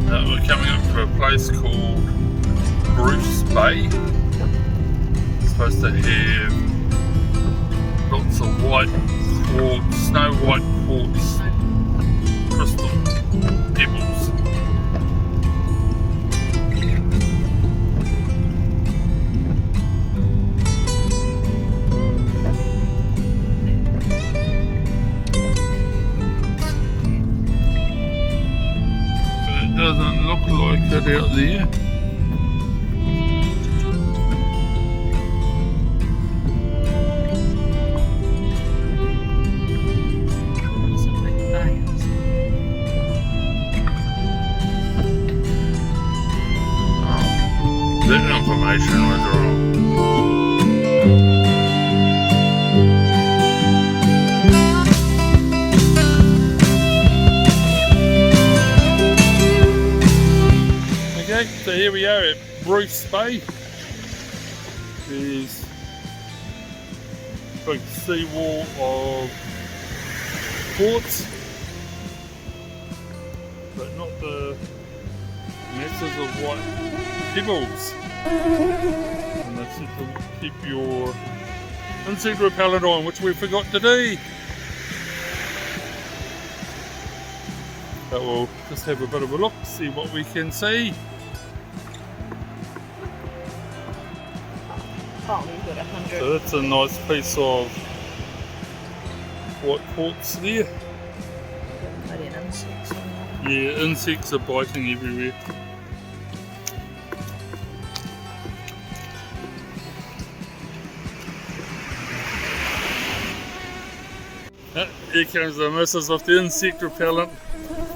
We're coming up to a place called Bruce Bay. It's supposed to have lots of white quartz, snow white quartz crystal pebbles. Doesn't look like it out there. That information was wrong. Okay, so here we are at Bruce Bay. There's a big seawall of quartz, but not the masses of white pebbles. And that's it to keep your insect repellent on, which we forgot to do. But we'll just have a bit of a look, see what we can see. Oh, we've got 100. So that's a nice piece of white quartz there. Yeah, insects are biting everywhere. Here comes the missus of the insect repellent.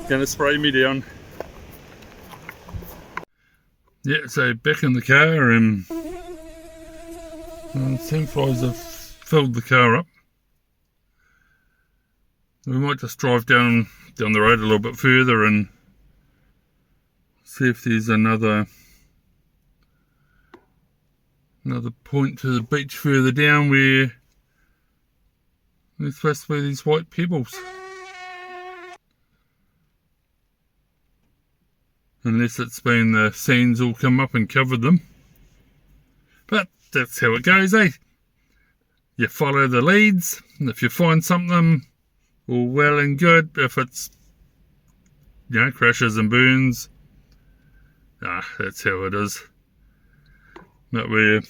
Gonna spray me down. Yeah, so back in the car and sandflies have filled the car up. We might just drive down the road a little bit further and see if there's another point to the beach further down where there's supposed to be these white pebbles. Unless it's been the sands all come up and covered them. But that's how it goes, eh? You follow the leads, and if you find something, all well and good. If it's, crashes and burns, that's how it is. But we're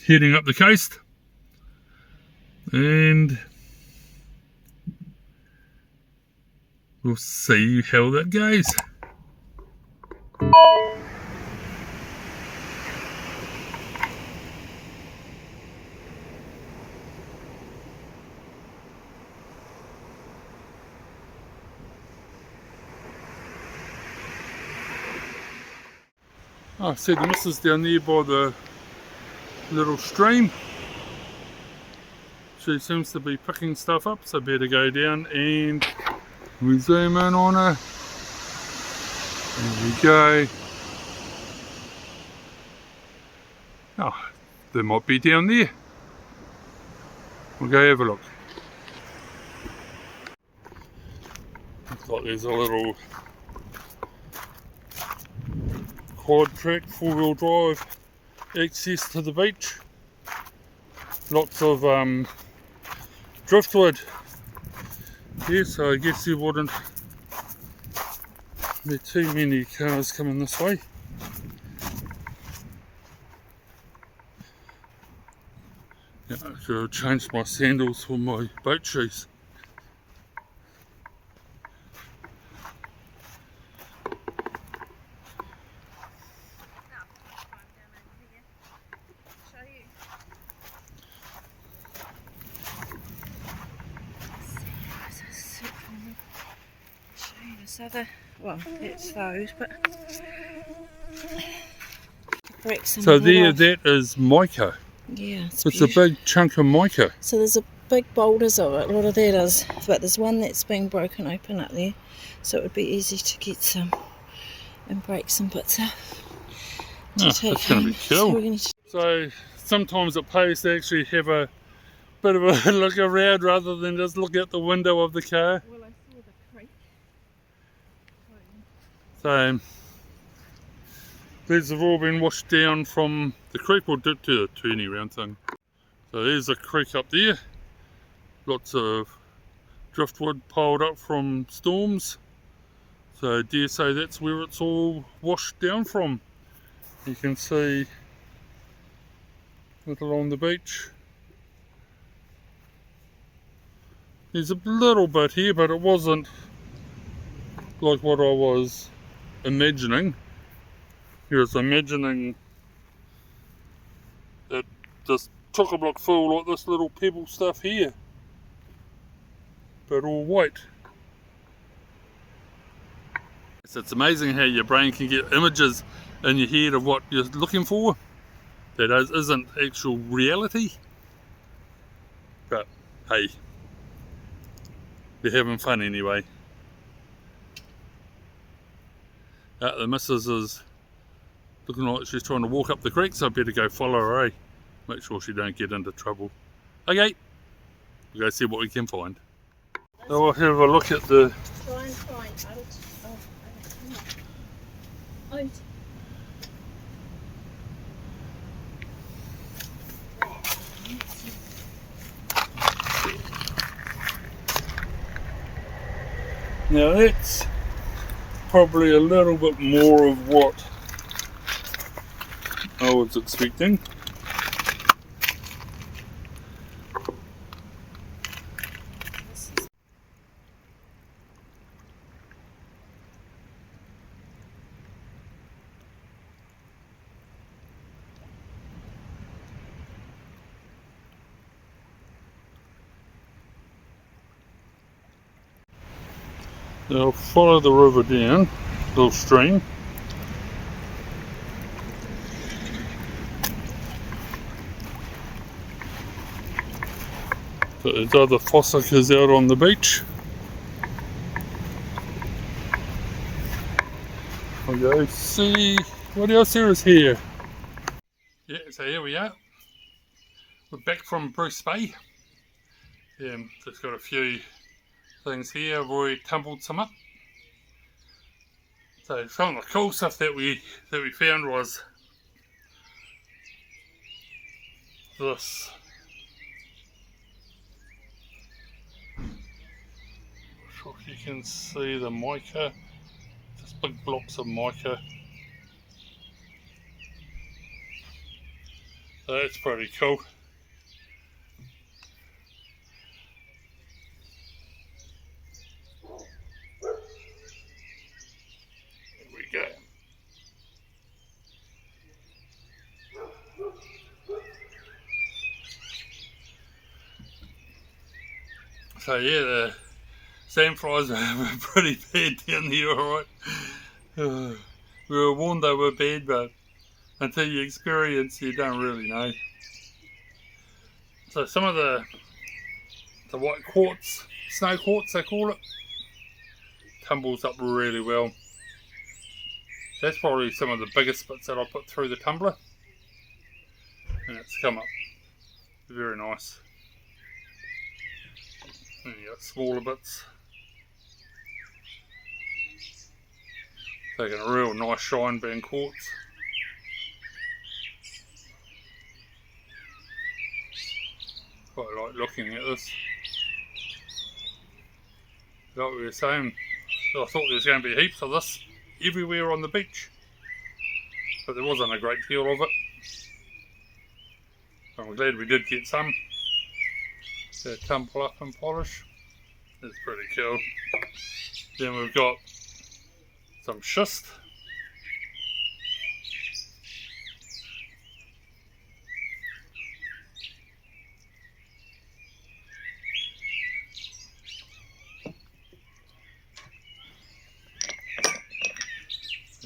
heading up the coast, and we'll see how that goes. I see the missus down there by the little stream. She seems to be picking stuff up, so better go down and we zoom in on her. There we go. Oh, they might be down there. We'll go have a look. Looks like there's a little quad track, 4-wheel drive access to the beach. Lots of driftwood here, so I guess there wouldn't be too many cars coming this way. Yeah, I should have changed my sandals for my boat shoes. Well, it's those, but so there, that is mica. Yeah, it's a big chunk of mica. So there's a big boulders of it. A lot of that is, but there's one that's being broken open up there, so it would be easy to get some and break some bits up. That's going to be cool. So sometimes it pays to actually have a bit of a look around rather than just look out the window of the car. Well, I saw the creek. So These have all been washed down from the creek. We'll do the turny round thing. So there's a creek up there. Lots of driftwood piled up from storms. So I dare say that's where it's all washed down from. You can see it along the beach. There's a little bit here, but it wasn't like what I was imagining. I was imagining it just chock-a-block full like this little pebble stuff here, but all white. So it's amazing how your brain can get images in your head of what you're looking for that isn't actual reality. But hey, they're having fun anyway. The missus is looking like she's trying to walk up the creek, so I better go follow her, eh? Make sure she don't get into trouble. Okay, we'll go see what we can find. So we'll have a look at the... Try and find out. Out. Now that's probably a little bit more of what I was expecting. Now follow the river down, little stream. So there's other fossickers out on the beach. We'll go see what else there is here. Yeah, so here we are. We're back from Bruce Bay. Just got a few things here. I've already tumbled some up. So some of the cool stuff that we found was this. Not sure if you can see the mica, just big blocks of mica. So that's pretty cool. There we go. So yeah, the sandflies were pretty bad down here, alright. We were warned they were bad, but until you experience, you don't really know. So some of the white quartz, snow quartz they call it, tumbles up really well. That's probably some of the biggest bits that I put through the tumbler, and it's come up very nice. And you got smaller bits, taking a real nice shine being quartz. Quite like looking at this. Like we were saying, I thought there was going to be heaps of this everywhere on the beach, but there wasn't a great deal of it. I'm glad we did get some to tumble up and polish. It's pretty cool. Then we've got some schist.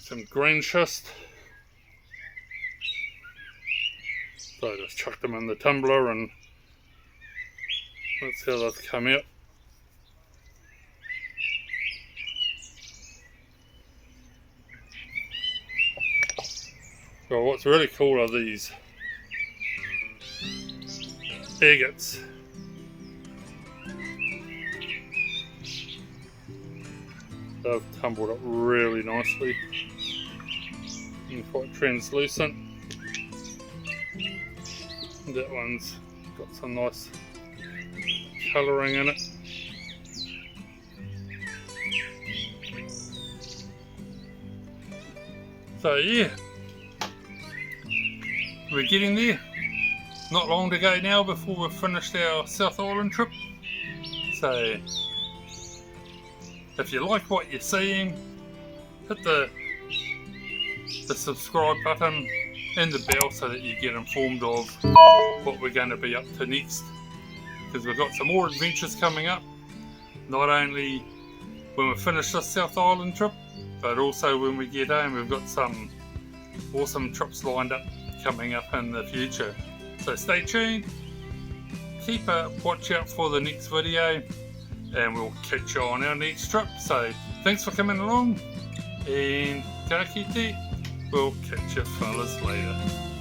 Some green schist. So I just chucked them in the tumbler and that's how they've come out. So what's really cool are these agates. They've tumbled up really nicely. and quite translucent. That one's got some nice colouring in it. So yeah, we're getting there. Not long to go now before we've finished our South Island trip. So if you like what you're seeing, hit the subscribe button and the bell so that you get informed of what we're going to be up to next, because we've got some more adventures coming up, not only when we finish this South Island trip, but also when we get home. We've got some awesome trips lined up coming up in the future, so stay tuned, keep a watch out for the next video, and we'll catch you on our next trip. So thanks for coming along, and ka kite. We'll catch you fellas later.